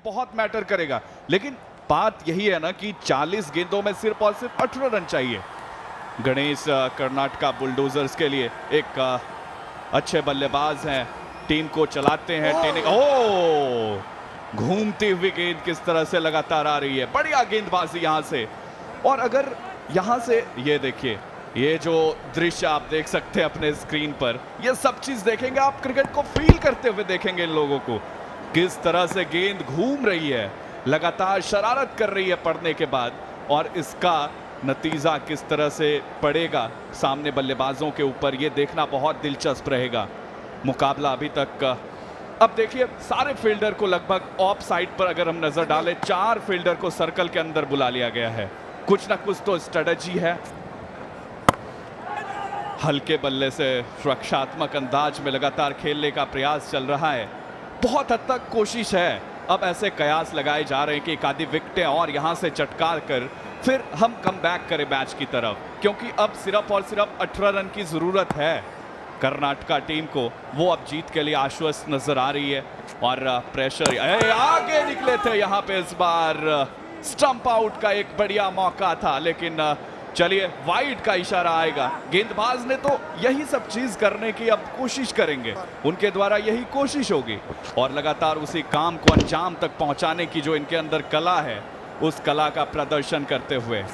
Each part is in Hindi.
बहुत मैटर करेगा। लेकिन बात यही है ना कि 40 गेंदों में सिर्फ और सिर्फ 18 रन चाहिए। गणेश कर्नाटका बुलडोजर्स के लिए एक अच्छे बल्लेबाज हैं, टीम को चलाते हैं। घूमती हुई गेंद किस तरह से लगातार आ रही है, बढ़िया गेंदबाजी यहां से। और अगर यहां से ये देखिए, ये जो दृश्य आप देख सकते हैं अपने स्क्रीन पर, ये सब चीज देखेंगे आप, क्रिकेट को फील करते हुए देखेंगे इन लोगों को, किस तरह से गेंद घूम रही है, लगातार शरारत कर रही है पड़ने के बाद, और इसका नतीजा किस तरह से पड़ेगा सामने बल्लेबाजों के ऊपर, ये देखना बहुत दिलचस्प रहेगा। मुकाबला अभी तक अब देखिए, सारे फील्डर को लगभग ऑफ साइड पर अगर हम नजर डालें, 4 फील्डर को सर्कल के अंदर बुला लिया गया है। कुछ ना कुछ तो स्ट्रेटजी है। हल्के बल्ले से सुरक्षात्मक अंदाज में लगातार खेलने का प्रयास चल रहा है। बहुत हद तक कोशिश है, अब ऐसे कयास लगाए जा रहे हैं कि एक आधी विकेटें और यहां से चटकार कर फिर हम कम बैक करें मैच की तरफ, क्योंकि अब सिर्फ और सिर्फ 18 रन की जरूरत है कर्नाटका टीम को। वो अब जीत के लिए आश्वस्त नजर आ रही है। और प्रेशर आगे निकले थे यहां पे, इस बार स्टंप आउट का एक बढ़िया मौका था, लेकिन चलिए वाइड का इशारा आएगा। गेंदबाज ने तो यही सब चीज करने की अब कोशिश करेंगे, उनके द्वारा यही कोशिश होगी, और लगातार उसी काम को अंजाम तक पहुंचाने की जो इनके अंदर कला है, उस कला का प्रदर्शन करते हुए।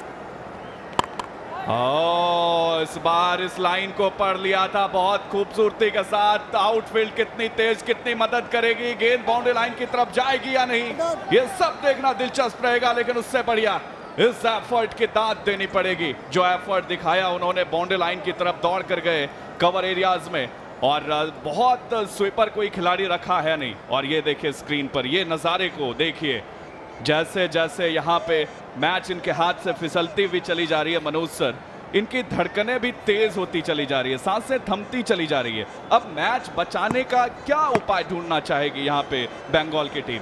इस बार इस लाइन को पढ़ लिया था बहुत खूबसूरती के साथ। आउटफील्ड कितनी तेज, कितनी मदद करेगी, गेंद बाउंड्री लाइन की तरफ जाएगी या नहीं, ये सब देखना दिलचस्प रहेगा। लेकिन उससे बढ़िया इस एफर्ट की दाद देनी पड़ेगी, जो एफर्ट दिखाया उन्होंने, बाउंड्री लाइन की तरफ दौड़ कर गए कवर एरियाज में, और बहुत स्वीपर कोई खिलाड़ी रखा है नहीं। और ये देखिए स्क्रीन पर, ये नज़ारे को देखिए, जैसे जैसे यहाँ पे मैच इनके हाथ से फिसलती हुई चली जा रही है मनोज सर, इनकी धड़कनें भी तेज होती चली जा रही है, सांसें थमती चली जा रही है। अब मैच बचाने का क्या उपाय ढूंढना चाहेगी यहाँ पे बंगाल की टीम?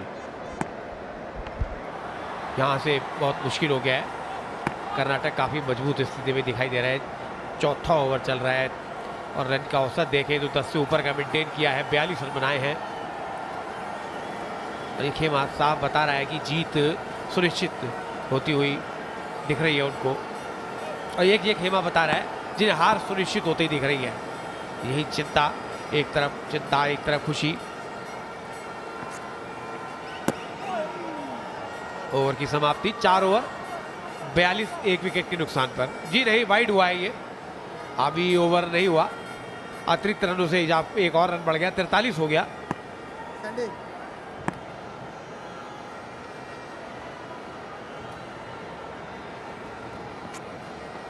यहाँ से बहुत मुश्किल हो गया है। कर्नाटक काफ़ी मजबूत स्थिति में दिखाई दे रहा है। चौथा ओवर चल रहा है और रन का औसत देखें तो 10 से ऊपर का मेंटेन किया है, 42 रन बनाए हैं। और ये खेमा साहब बता रहा है कि जीत सुनिश्चित होती हुई दिख रही है उनको, और ये खेमा बता रहा है जिन्हें हार सुनिश्चित होती ही दिख रही है। यही चिंता, एक तरफ खुशी। ओवर की समाप्ति, 4 ओवर 42, 1 विकेट के नुकसान पर। जी नहीं, वाइड हुआ है ये, अभी ओवर नहीं हुआ। अतिरिक्त रनों से एक और रन बढ़ गया, 43 हो गया।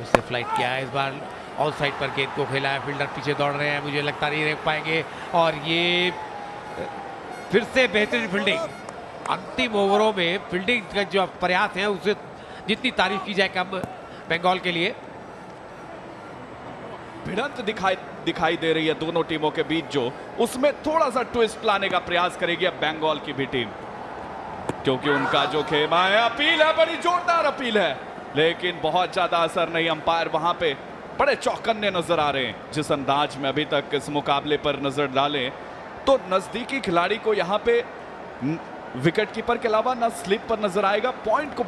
उससे फ्लाइट किया है, इस बार ऑन साइड पर गेंद को खेला है, फील्डर पीछे दौड़ रहे हैं, मुझे लगता नहीं रोक पाएंगे। और ये फिर से बेहतरीन फील्डिंग, अंतिम ओवरों में फील्डिंग का जो प्रयास है उसे जितनी तारीफ की जाए कम बंगाल के लिए। भिड़ंत दिखाई दे रही है दोनों टीमों के बीच, जो उसमें थोड़ा सा ट्विस्ट लाने का प्रयास करेगी अब बंगाल की भी टीम, क्योंकि उनका जो खेमा है, अपील है, बड़ी जोरदार अपील है, लेकिन बहुत ज्यादा असर नहीं। अंपायर वहां पे बड़े चौकन्ने नजर आ रहे हैं। जिस अंदाज में अभी तक इस मुकाबले पर नजर डालें तो नजदीकी खिलाड़ी को यहाँ पे विकेट कीपर के अलावा ना स्लिप पर नजर आएगा, पॉइंट को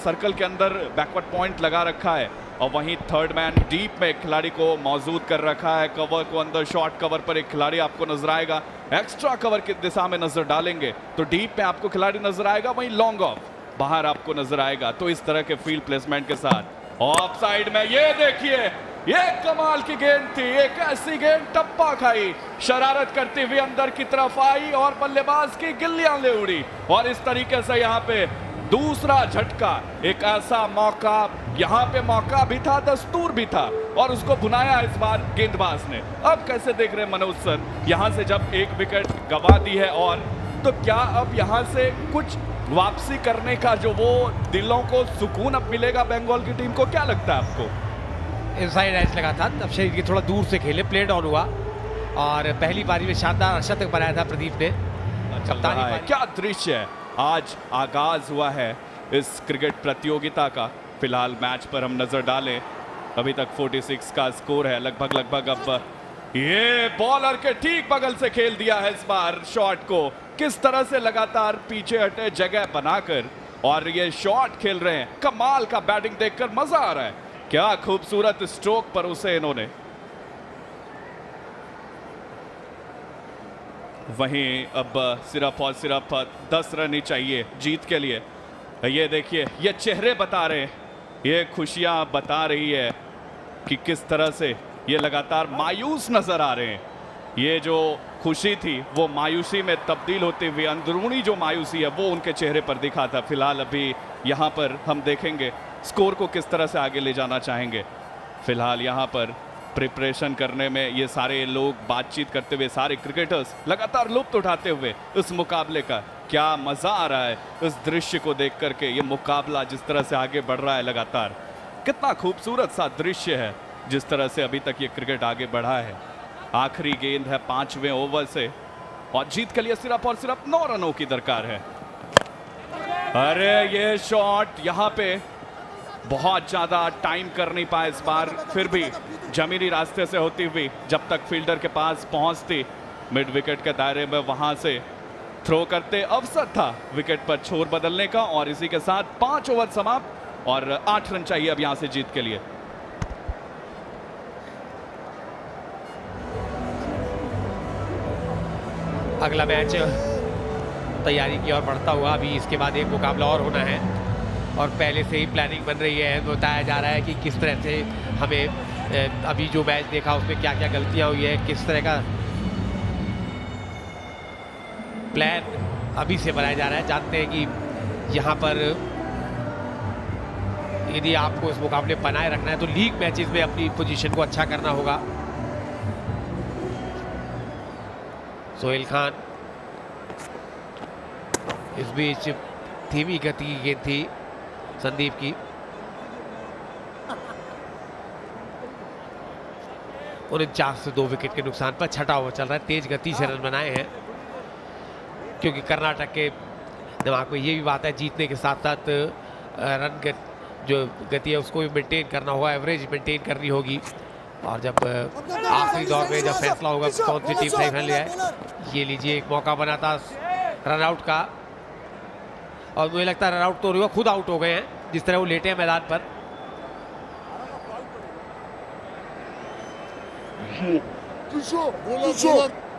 सर्कल के अंदर बैकवर्ड पॉइंट लगा रखा है, और वहीं थर्ड मैन डीप में एक खिलाड़ी को मौजूद कर रखा है। कवर को अंदर, शॉर्ट कवर पर एक खिलाड़ी आपको नजर आएगा। एक्स्ट्रा कवर की दिशा में नजर डालेंगे तो डीप में आपको खिलाड़ी नजर आएगा, वहीं लॉन्ग ऑफ बाहर आपको नजर आएगा। तो इस तरह के फील्ड प्लेसमेंट के साथ ऑफ साइड में ये देखिए, ये कमाल की गेंद थी, एक ऐसी गेंद टप्पा खाई, शरारत करती हुई अंदर की तरफ आई और बल्लेबाज की गिल्लियां ले उड़ी। और इस तरीके से यहाँ पे दूसरा झटका, एक ऐसा मौका, यहाँ पे मौका भी था, दस्तूर भी था, और उसको बुनाया इस बार गेंदबाज ने। अब कैसे देख रहे हैं मनोज सर, यहाँ से जब एक विकेट गंवा दी है, और तो क्या अब यहाँ से कुछ वापसी करने का जो वो दिलों को सुकून अब मिलेगा बंगाल की टीम को? क्या लगता है आपको? इनसाइड एज लगा था, तब शरीर की थोड़ा दूर से खेले, प्ले डाउन हुआ, और पहली पारी में शानदार शतक बनाया था प्रदीप ने। क्या दृश्य है, आज आगाज हुआ है इस क्रिकेट प्रतियोगिता का। फिलहाल मैच पर हम नजर डालें, अभी तक 46 का स्कोर है लगभग। अब ये बॉलर के ठीक बगल से खेल दिया है इस बार शॉट को, किस तरह से लगातार पीछे हटे जगह बनाकर और ये शॉट खेल रहे हैं। कमाल का बैटिंग देखकर मजा आ रहा है। क्या खूबसूरत स्ट्रोक पर उसे इन्होंने। वहीं अब सिर्फ और सिर्फ 10 रन ही चाहिए जीत के लिए। ये देखिए, ये चेहरे बता रहे हैं, ये खुशियां बता रही है कि किस तरह से ये लगातार मायूस नजर आ रहे हैं। ये जो खुशी थी वो मायूसी में तब्दील होती हुई अंदरूनी जो मायूसी है वो उनके चेहरे पर दिखा था। फिलहाल अभी यहाँ पर हम देखेंगे स्कोर को किस तरह से आगे ले जाना चाहेंगे। फिलहाल यहाँ पर प्रिपरेशन करने में ये सारे लोग बातचीत करते हुए, सारे क्रिकेटर्स लगातार लुत्फ उठाते हुए इस मुकाबले का। क्या मजा आ रहा है इस दृश्य को देख करके। ये मुकाबला जिस तरह से आगे बढ़ रहा है लगातार, कितना खूबसूरत सा दृश्य है जिस तरह से अभी तक ये क्रिकेट आगे बढ़ा है। आखिरी गेंद है 5वें ओवर से और जीत के लिए सिर्फ और सिर्फ 9 रनों की दरकार है। अरे ये शॉट यहाँ पे बहुत ज्यादा टाइम कर नहीं पाए इस बार, फिर भी जमीनी रास्ते से होती हुई जब तक फील्डर के पास पहुंचती मिड विकेट के दायरे में, वहां से थ्रो करते अवसर था विकेट पर छोर बदलने का। और इसी के साथ 5 ओवर समाप्त और 8 रन चाहिए अब यहां से जीत के लिए। अगला मैच तैयारी की ओर बढ़ता हुआ, अभी इसके बाद एक मुकाबला और होना है और पहले से ही प्लानिंग बन रही है। बताया जा रहा है कि किस तरह से हमें अभी जो मैच देखा उसमें क्या क्या गलतियां हुई है, किस तरह का प्लान अभी से बनाया जा रहा है। जानते हैं कि यहाँ पर यदि आपको इस मुकाबले बनाए रखना है तो लीग मैचेस में अपनी पोजीशन को अच्छा करना होगा। सोहेल खान, इस बीच धीमी गति की गेंद थी संदीप की। 49 से 2 विकेट के नुकसान पर 6ठा ओवर चल रहा है। तेज गति से रन बनाए हैं क्योंकि कर्नाटक के दिमाग में ये भी बात है जीतने के साथ साथ रन जो गति है उसको भी मेंटेन करना होगा, एवरेज मेंटेन करनी होगी। और जब आखिरी दौर में जब फैसला होगा कौन सी टीम सही फैसला है। ये लीजिए, एक मौका बना था रन आउट का और मुझे लगता है रन आउट तो नहीं हुआ, खुद आउट हो गए हैं जिस तरह वो लेटे हैं मैदान पर।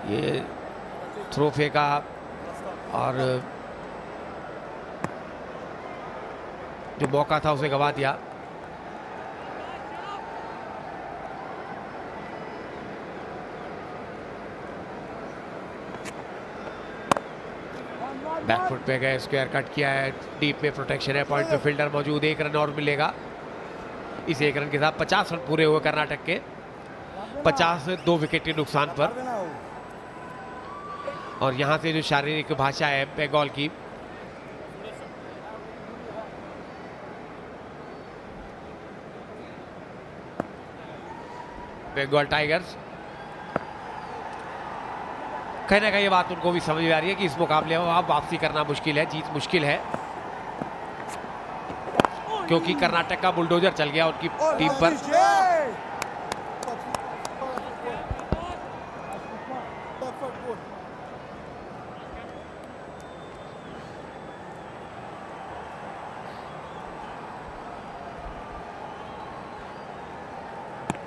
ये थ्रो फेंका और जो मौका था उसे गवा दिया। बैकफुट पे गए, स्क्वायर कट किया है, डीप में प्रोटेक्शन है, पॉइंट पे फील्डर मौजूद, 1 रन और मिलेगा। इस 1 रन के साथ 50 रन पूरे हुए कर्नाटक के, 50 से 2 विकेट के नुकसान पर। और यहाँ से जो शारीरिक भाषा है बंगाल की, बंगाल टाइगर्स, कहीं ना कहीं ये बात उनको भी समझ में आ रही है कि इस मुकाबले में अब वापसी करना मुश्किल है, जीत मुश्किल है क्योंकि कर्नाटक का बुलडोजर चल गया उनकी टीम पर।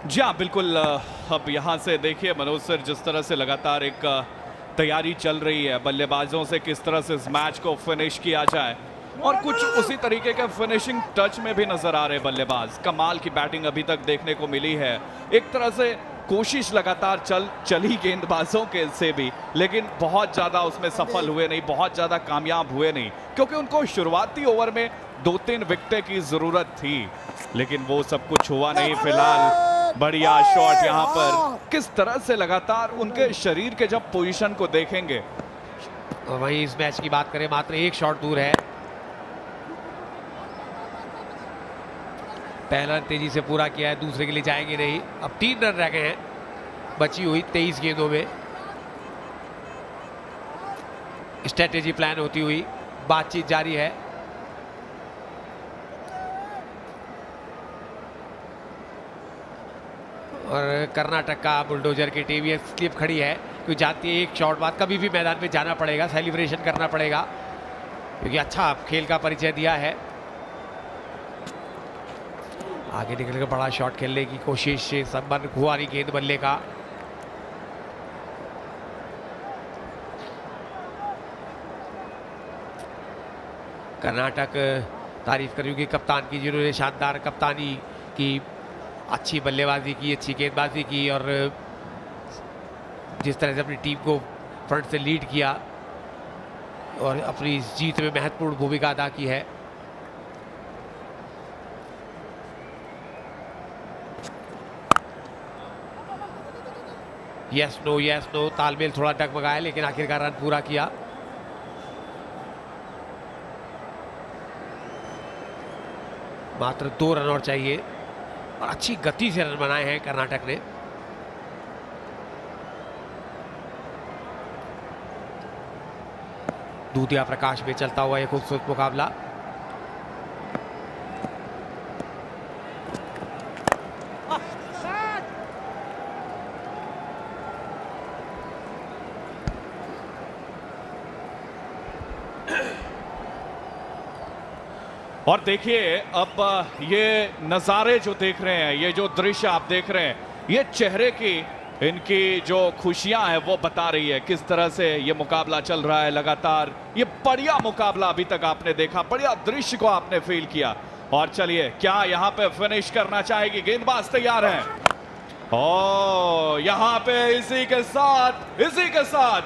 जी हाँ, बिल्कुल। अब यहाँ से देखिए मनोज सर, जिस तरह से लगातार एक तैयारी चल रही है बल्लेबाजों से, किस तरह से इस मैच को फिनिश किया जाए और कुछ उसी तरीके के फिनिशिंग टच में भी नजर आ रहे बल्लेबाज। कमाल की बैटिंग अभी तक देखने को मिली है। एक तरह से कोशिश लगातार चली गेंदबाजों के से भी, लेकिन बहुत ज़्यादा उसमें सफल हुए नहीं, बहुत ज़्यादा कामयाब हुए नहीं, क्योंकि उनको शुरुआती ओवर में 2-3 विकेटें की ज़रूरत थी, लेकिन वो सब कुछ हुआ नहीं। फिलहाल बढ़िया शॉट यहाँ पर, किस तरह से लगातार उनके शरीर के जब पोजीशन को देखेंगे। और वहीं इस मैच की बात करें, मात्र 1 शॉट दूर है। पहला रन तेजी से पूरा किया है, दूसरे के लिए जाएंगे नहीं। अब 3 रन रह गए हैं बची हुई 23 गेंदों में। स्ट्रेटेजी प्लान होती हुई बातचीत जारी है। और कर्नाटक का बुलडोजर की टीम ये स्लिप खड़ी है क्योंकि जानती है एक शॉट बाद कभी भी मैदान में जाना पड़ेगा, सेलिब्रेशन करना पड़ेगा, क्योंकि अच्छा खेल का परिचय दिया है। आगे निकल कर बड़ा शॉट खेलने की कोशिश, संबंध हुआ नहीं गेंद बल्ले का। कर्नाटक तारीफ करूंगी कप्तान की, जिन्होंने शानदार कप्तानी की, अच्छी बल्लेबाजी की, अच्छी गेंदबाजी की और जिस तरह से अपनी टीम को फ्रंट से लीड किया और अपनी इस जीत में महत्वपूर्ण भूमिका अदा की है। यस नो तालमेल थोड़ा डगमगाया, लेकिन आखिरकार रन पूरा किया। मात्र 2 रन और चाहिए और अच्छी गति से रन बनाए हैं कर्नाटक ने। दूधिया प्रकाश में चलता हुआ एक खूबसूरत मुकाबला। और देखिए अब ये नज़ारे जो देख रहे हैं, ये जो दृश्य आप देख रहे हैं, ये चेहरे की इनकी जो खुशियां हैं वो बता रही है किस तरह से ये मुकाबला चल रहा है लगातार। ये बढ़िया मुकाबला अभी तक आपने देखा, बढ़िया दृश्य को आपने फील किया। और चलिए क्या यहाँ पे फिनिश करना चाहेगी, गेंदबाज तैयार हैं। ओ यहाँ पे इसी के साथ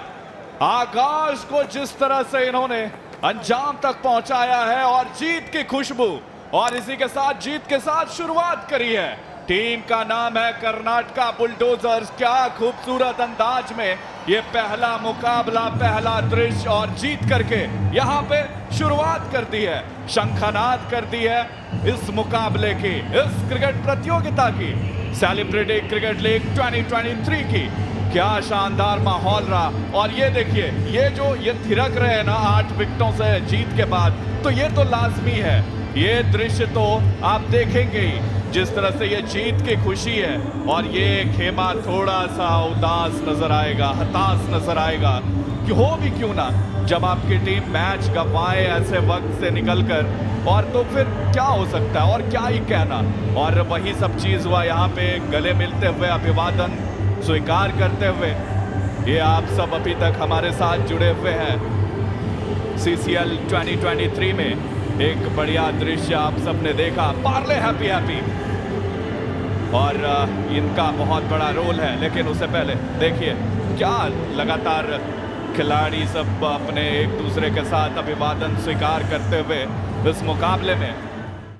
आकाश को जिस तरह से इन्होंने अंजाम तक पहुंचाया है और जीत की खुशबू, और इसी के साथ जीत के साथ शुरुआत करी है। टीम का नाम है कर्नाटका बुलडोजर्स। क्या खूबसूरत अंदाज में ये पहला मुकाबला, पहला दृश्य और जीत करके यहाँ पे शुरुआत कर दी है, शंखनाद कर दी है इस मुकाबले की, इस क्रिकेट प्रतियोगिता की, सेलिब्रिटी क्रिकेट लीग 2023 की। क्या शानदार माहौल रहा। और ये देखिए ये थिरक रहे हैं ना 8 विकेटों से जीत के बाद, तो ये तो लाजमी है। ये दृश्य तो आप देखेंगे ही, जिस तरह से ये जीत की खुशी है। और ये खेमा थोड़ा सा उदास नजर आएगा, हताश नजर आएगा, कि हो भी क्यों ना, जब आपकी टीम मैच गंवाए ऐसे वक्त से निकलकर, और तो फिर क्या हो सकता है और क्या ही कहना। और वही सब चीज हुआ यहाँ पे, गले मिलते हुए, अभिवादन स्वीकार करते हुए। ये आप सब अभी तक हमारे साथ जुड़े हुए हैं CCL 2023 में। एक बढ़िया दृश्य आप सबने देखा, पार्ले हैप्पी। और इनका बहुत बड़ा रोल है, लेकिन उससे पहले देखिए क्या लगातार खिलाड़ी सब अपने एक दूसरे के साथ अभिवादन स्वीकार करते हुए इस मुकाबले में